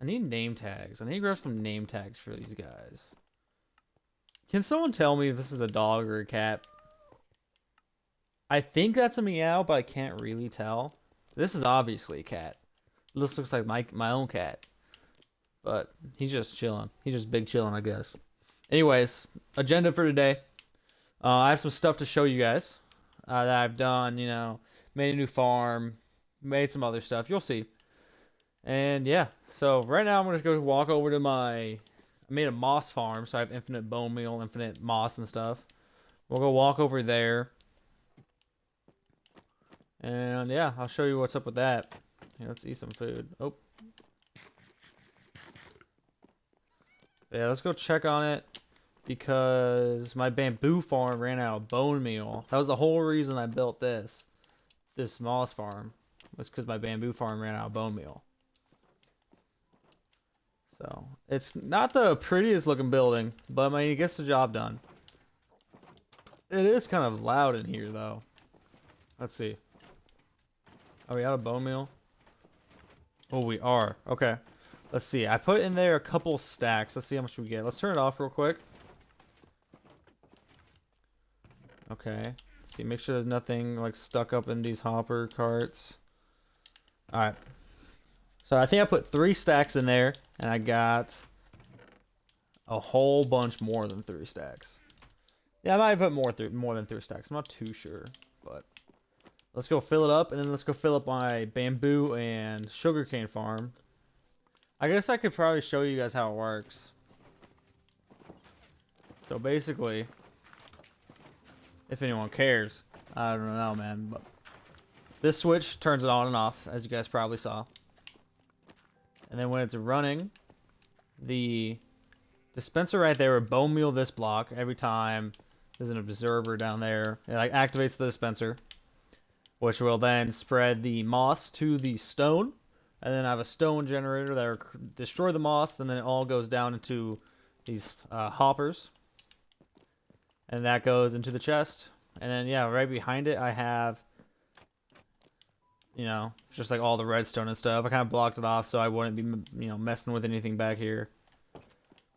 I need name tags. I need to grab some name tags for these guys. Can someone tell me if this is a dog or a cat? I think that's a meow, but I can't really tell. This is obviously a cat. This looks like my own cat. But he's just chilling. He's just big chilling, I guess. Anyways, agenda for today. I have some stuff to show you guys that I've done. Made a new farm, made some other stuff. You'll see. And yeah, so right now I'm gonna go walk over to I made a moss farm, so I have infinite bone meal, infinite moss and stuff. We'll go walk over there. And yeah, I'll show you what's up with that. Let's eat some food. Oh. Yeah, let's go check on it because my bamboo farm ran out of bone meal. That was the whole reason I built this moss farm, was because my bamboo farm ran out of bone meal. So it's not the prettiest looking building, but I mean, it gets the job done. It is kind of loud in here though. Let's see. Are we out of bone meal? Oh, we are. Okay. Let's see. I put in there a couple stacks. Let's see how much we get. Let's turn it off real quick. Okay. Let's see. Make sure there's nothing like stuck up in these hopper carts. Alright. So I think I put 3 stacks in there, and I got a whole bunch more than 3 stacks. Yeah, I might have put more than 3 stacks. I'm not too sure, but let's go fill it up, and then let's go fill up my bamboo and sugarcane farm. I guess I could probably show you guys how it works. So basically, if anyone cares, I don't know, man, but this switch turns it on and off, as you guys probably saw. And then when it's running, the dispenser right there will bone meal this block every time there's an observer down there. It like activates the dispenser, which will then spread the moss to the stone. And then I have a stone generator that will destroy the moss, and then it all goes down into these hoppers. And that goes into the chest. And then, yeah, right behind it, I have, just like all the redstone and stuff. I kind of blocked it off so I wouldn't be, messing with anything back here.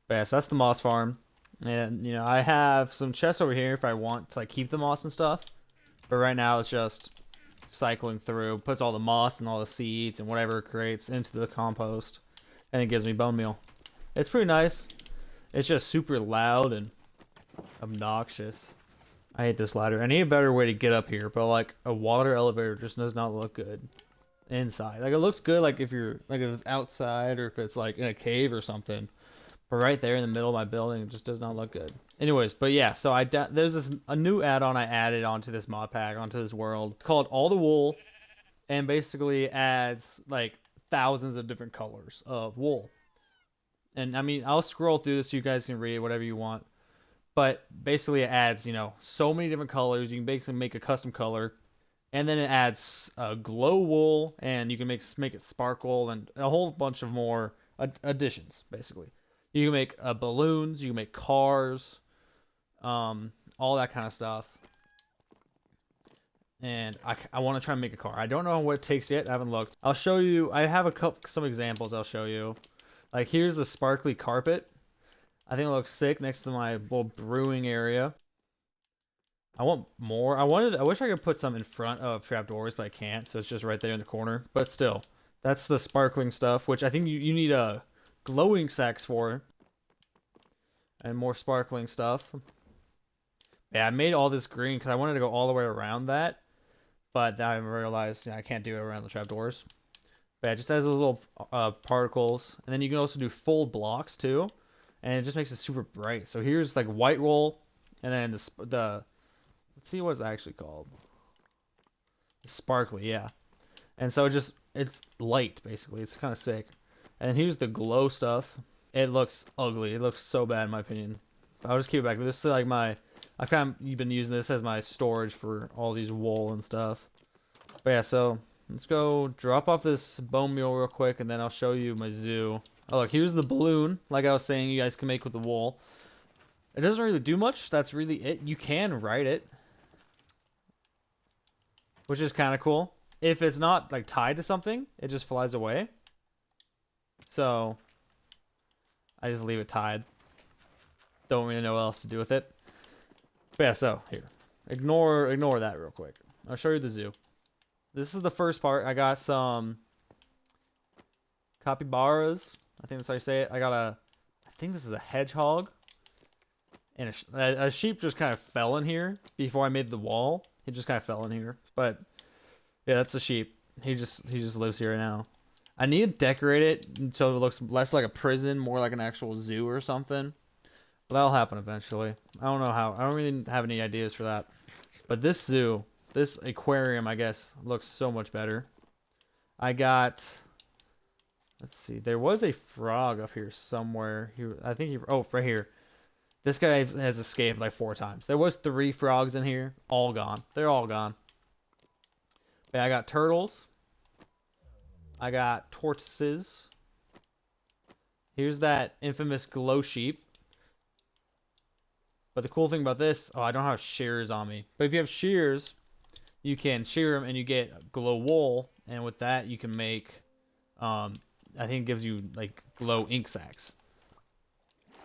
But yeah, so that's the moss farm. And, I have some chests over here if I want to, like, keep the moss and stuff. But right now, it's just cycling through, puts all the moss and all the seeds and whatever it creates into the compost, and it gives me bone meal. It's pretty nice. It's just super loud and obnoxious. I hate this ladder. I need a better way to get up here, but like a water elevator just does not look good inside. Like it looks good like if it's outside or if it's like in a cave or something. But right there in the middle of my building, it just does not look good. Anyways, but yeah, so there's a new add-on I added onto this mod pack, onto this world. It's called All the Wool, and basically adds like thousands of different colors of wool. And I mean, I'll scroll through this so you guys can read whatever you want. But basically it adds, so many different colors. You can basically make a custom color. And then it adds glow wool, and you can make it sparkle, and a whole bunch of more additions, basically. You can make balloons, you can make cars, all that kind of stuff. And I want to try and make a car. I don't know what it takes yet. I haven't looked. I'll show you. I have some examples I'll show you. Like here's the sparkly carpet. I think it looks sick next to my little brewing area. I want more. I wish I could put some in front of trapdoors, but I can't. So it's just right there in the corner. But still, that's the sparkling stuff, which I think you need a glowing sacks for, and more sparkling stuff. Yeah, I made all this green because I wanted to go all the way around that, but then I realized I can't do it around the trapdoors. But yeah, it just has those little particles, and then you can also do full blocks too, and it just makes it super bright. So here's like white wool, and then the let's see what it's actually called. Sparkly, yeah. And so it's light basically. It's kind of sick. And here's the glow stuff. It looks ugly. It looks so bad in my opinion. I'll just keep it back. This is like I've kind of been using this as my storage for all these wool and stuff. But yeah, so let's go drop off this bone meal real quick, and then I'll show you my zoo. Oh look, here's the balloon. Like I was saying, you guys can make with the wool. It doesn't really do much. That's really it. You can ride it, which is kind of cool. If it's not like tied to something, it just flies away. So I just leave it tied. Don't really know what else to do with it. But yeah, so here. Ignore that real quick. I'll show you the zoo. This is the first part. I got some capybaras. I think that's how you say it. I think this is a hedgehog. And a sheep just kind of fell in here before I made the wall. He just kind of fell in here. But yeah, that's a sheep. He just lives here now. I need to decorate it so it looks less like a prison, more like an actual zoo or something. But that'll happen eventually. I don't know how. I don't really have any ideas for that. But this zoo, this aquarium, I guess, looks so much better. I got... Let's see. There was a frog up here somewhere. Oh, right here. This guy has escaped like 4 times. There was 3 frogs in here. All gone. They're all gone. But I got turtles. I got tortoises. Here's that infamous glow sheep. But the cool thing about this, I don't have shears on me. But if you have shears, you can shear them and you get glow wool. And with that, you can make, I think it gives you like glow ink sacs.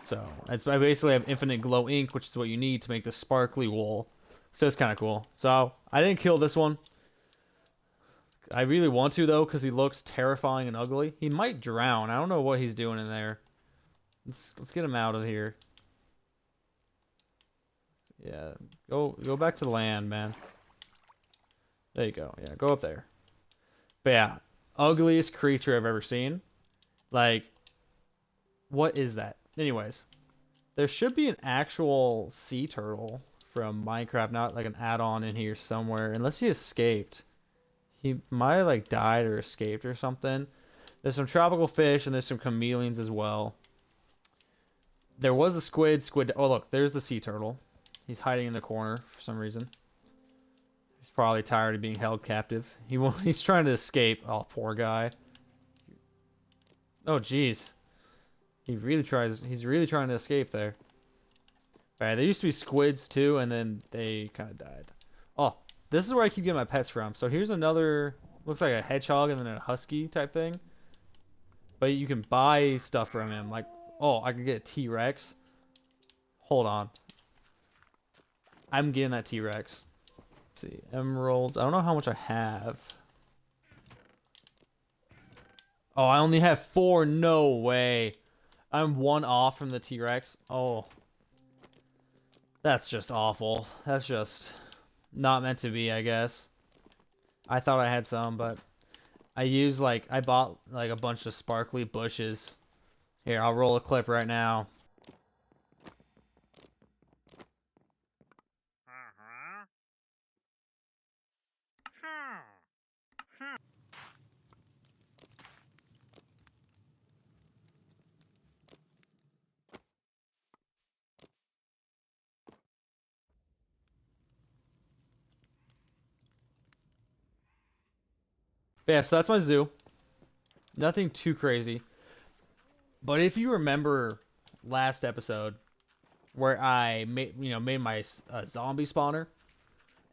So I basically have infinite glow ink, which is what you need to make the sparkly wool. So it's kind of cool. So I didn't kill this one. I really want to though, because he looks terrifying and ugly. He might drown. I don't know what he's doing in there. Let's get him out of here. Yeah, go back to the land, man. There you go. Yeah, go up there. But yeah, ugliest creature I've ever seen. Like, what is that? Anyways, there should be an actual sea turtle from Minecraft, not like an add-on in here somewhere, unless he escaped. He might have like died or escaped or something. There's some tropical fish and there's some chameleons as well. There was a squid. Oh look, there's the sea turtle. He's hiding in the corner for some reason. He's probably tired of being held captive. He's trying to escape. Oh, poor guy. Oh jeez. He's really trying to escape there. Alright, there used to be squids too, and then they kind of died. Oh, this is where I keep getting my pets from. So here's another, looks like a hedgehog and then a husky type thing. But you can buy stuff from him. Like, oh, I could get a T-Rex. Hold on. I'm getting that T-Rex. Let's see, emeralds. I don't know how much I have. Oh, I only have 4. No way. I'm 1 off from the T-Rex. Oh. That's just awful. That's just not meant to be, I guess. I thought I had some, but I bought like a bunch of sparkly bushes. Here, I'll roll a clip right now. But yeah, so that's my zoo. Nothing too crazy. But if you remember last episode where I made my zombie spawner,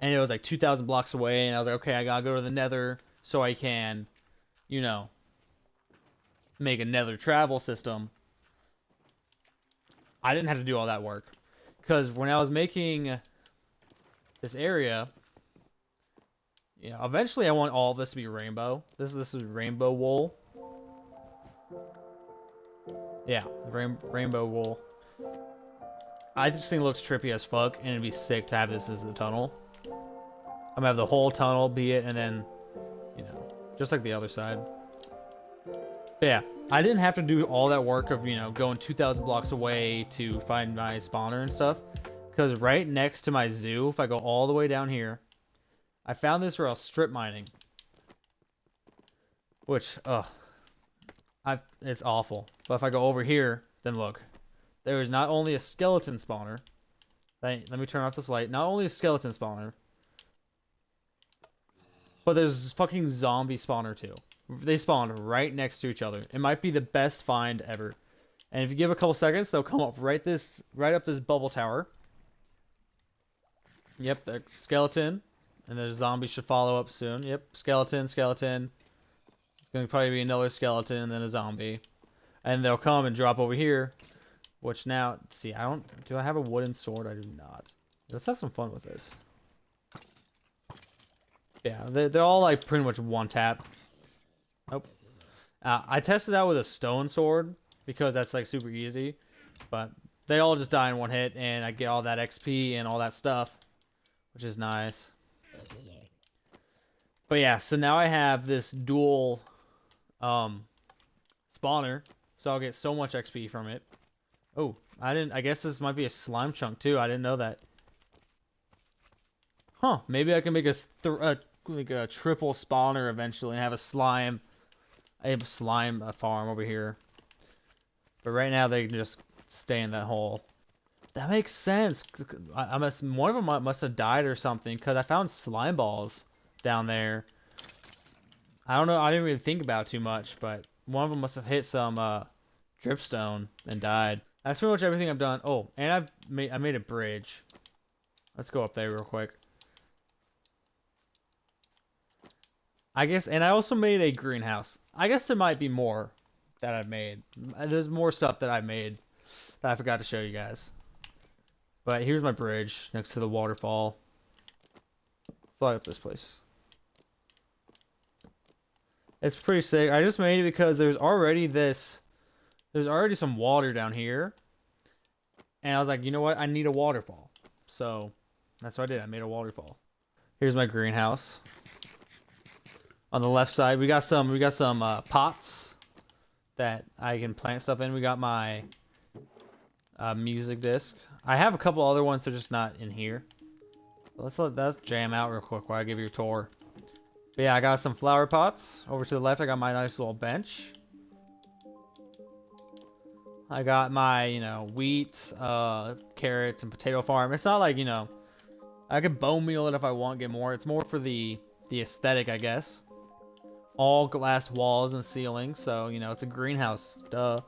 and it was like 2,000 blocks away, and I was like, okay, I gotta go to the Nether so I can, make a Nether travel system. I didn't have to do all that work, because when I was making this area, eventually I want all of this to be rainbow. This is rainbow wool. Yeah, rainbow wool. I just think it looks trippy as fuck, and it'd be sick to have this as a tunnel. I'm gonna have the whole tunnel be it, and then, just like the other side. But yeah, I didn't have to do all that work of, going 2,000 blocks away to find my spawner and stuff. Because right next to my zoo, if I go all the way down here, I found this where I was strip mining. Which, it's awful. But if I go over here, then look. There is not only a skeleton spawner. Let me turn off this light. Not only a skeleton spawner, but there's fucking zombie spawner too. They spawn right next to each other. It might be the best find ever. And if you give a couple seconds, they'll come up right up this bubble tower. Yep, the skeleton. And the zombie should follow up soon. Yep, skeleton. It's going to probably be another skeleton and then a zombie. and they'll come and drop over here. Which now, see, do I have a wooden sword? I do not. Let's have some fun with this. Yeah, they're all like pretty much one tap. Nope. I tested out with a stone sword because that's like super easy, but they all just die in one hit, and I get all that XP and all that stuff, which is nice. But yeah, so now I have this dual spawner, so I'll get so much XP from it. Oh, I guess this might be a slime chunk too. I didn't know that. Huh, maybe I can make like a triple spawner eventually and have a slime farm over here. But right now they can just stay in that hole. That makes sense. One of them must have died or something because I found slime balls down there. I don't know. I didn't really think about it too much, but one of them must have hit some dripstone and died. That's pretty much everything I've done. Oh, and I made a bridge. Let's go up there real quick. I guess, and I also made a greenhouse. I guess there might be more that I've made. There's more stuff that I made that I forgot to show you guys. But here's my bridge next to the waterfall. Let's light up this place. It's pretty sick. I just made it because there's already some water down here. And I was like, you know what? I need a waterfall. So that's what I did. I made a waterfall. Here's my greenhouse. On the left side, we got some pots that I can plant stuff in. We got my music disc. I have a couple other ones. They're just not in here. Let's let that jam out real quick while I give you a tour. But yeah, I got some flower pots. Over to the left, I got my nice little bench. I got my, wheat, carrots, and potato farm. It's not like, I could bone meal it if I want, get more. It's more for the aesthetic, I guess. All glass walls and ceiling, so it's a greenhouse. Duh.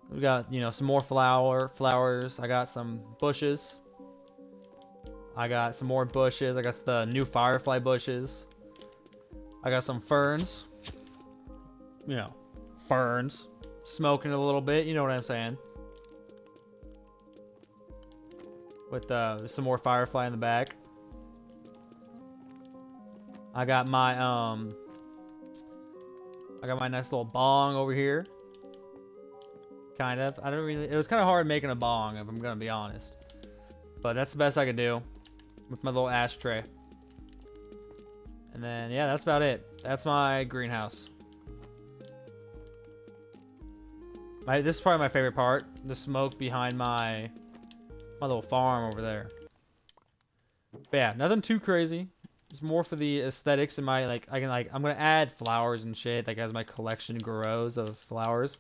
We got some more flowers. I got some bushes. I got some more bushes. I got the new firefly bushes. I got some ferns. Ferns. Smoking a little bit. You know what I'm saying? With some more firefly in the back. I got my nice little bong over here. Kind of. It was kind of hard making a bong, if I'm gonna be honest. But that's the best I could do with my little ashtray. And then, yeah, that's about it. That's my greenhouse. This is probably my favorite part. The smoke behind my little farm over there. But yeah, nothing too crazy. It's more for the aesthetics and my I'm gonna add flowers and shit as my collection grows of flowers.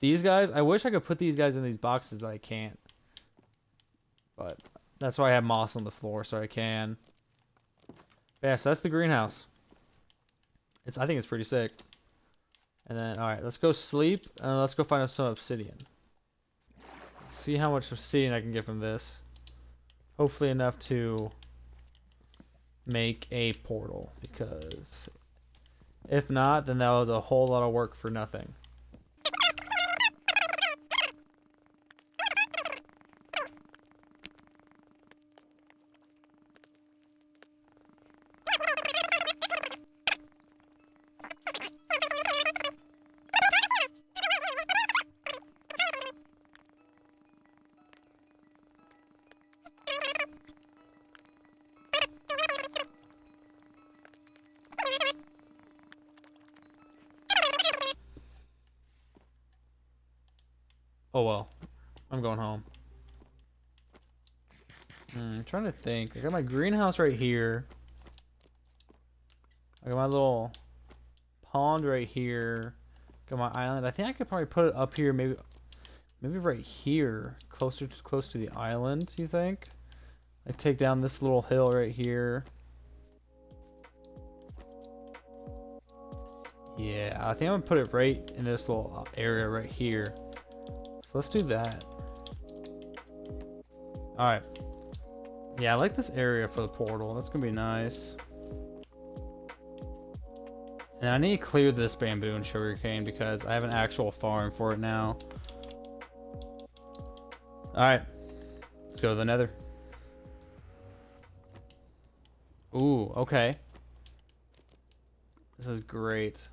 These guys, I wish I could put these guys in these boxes, but I can't. But that's why I have moss on the floor, so I can. But yeah, so that's the greenhouse. I think it's pretty sick. And then, alright, let's go sleep, and let's go find some obsidian. See how much obsidian I can get from this. Hopefully enough to make a portal, because if not, then that was a whole lot of work for nothing. Oh well, I'm going home. I'm trying to think. I got my greenhouse right here. I got my little pond right here. Got my island. I think I could probably put it up here, maybe right here, close to the island. You think? I take down this little hill right here. Yeah, I think I'm gonna put it right in this little area right here. So let's do that. Alright. Yeah, I like this area for the portal. That's gonna be nice. And I need to clear this bamboo and sugarcane because I have an actual farm for it now. Alright. Let's go to the Nether. Ooh, okay. This is great.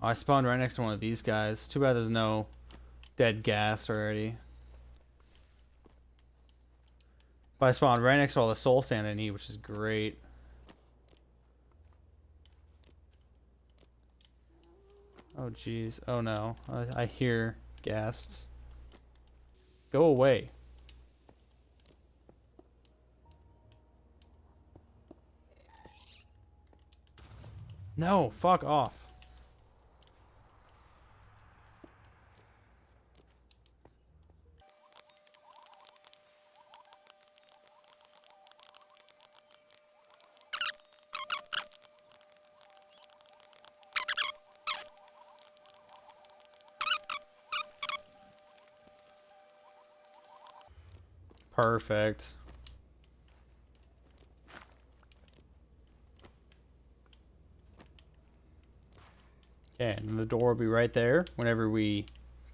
Oh, I spawned right next to one of these guys. Too bad there's no dead gas already. But I spawned right next to all the soul sand I need, which is great. Oh jeez. Oh no. I hear ghasts. Go away. No, fuck off. Perfect. Okay, and the door will be right there whenever we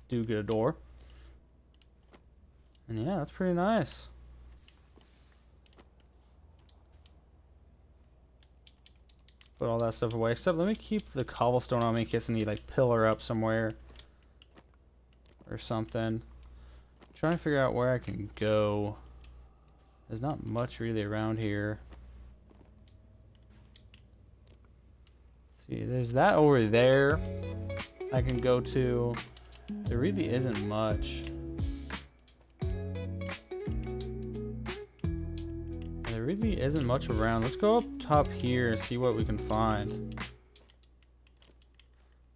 do get a door. And yeah, that's pretty nice. Put all that stuff away. Except let me keep the cobblestone on me in case I need like pillar up somewhere. Or something. I'm trying to figure out where I can go. There's not much really around here. See, there's that over there I can go to. There really isn't much. There really isn't much around. Let's go up top here and see what we can find.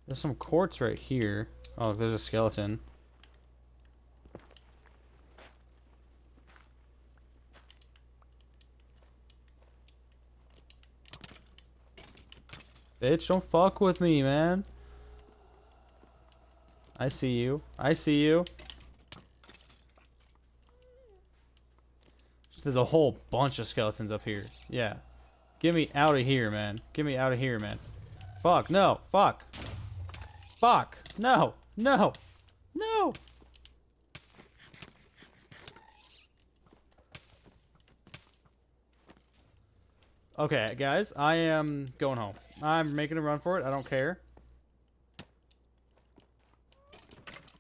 There's some quartz right here. Oh, there's a skeleton. Bitch, don't fuck with me, man. I see you. I see you. There's a whole bunch of skeletons up here. Yeah. Get me out of here, man. Get me out of here, man. Fuck, no. Fuck. Fuck. No. No. No. Okay, guys. I am going home. I'm making a run for it. I don't care.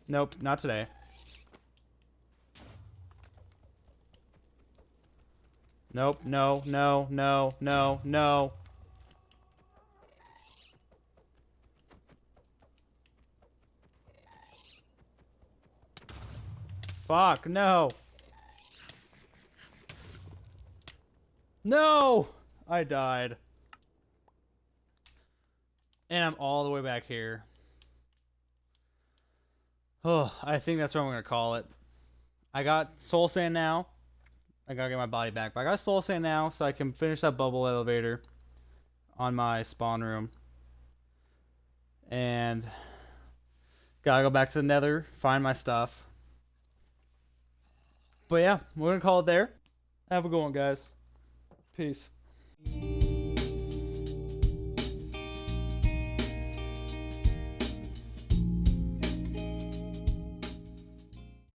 Nope, not today. Nope, no, no, no, no, no. Fuck, no. No! I died. And I'm all the way back here. Oh, I think that's what I'm going to call it. I got soul sand now. I gotta get my body back. But I got soul sand now, so I can finish that bubble elevator on my spawn room. And gotta go back to the Nether, find my stuff. But yeah, we're gonna call it there. Have a good one, guys. Peace.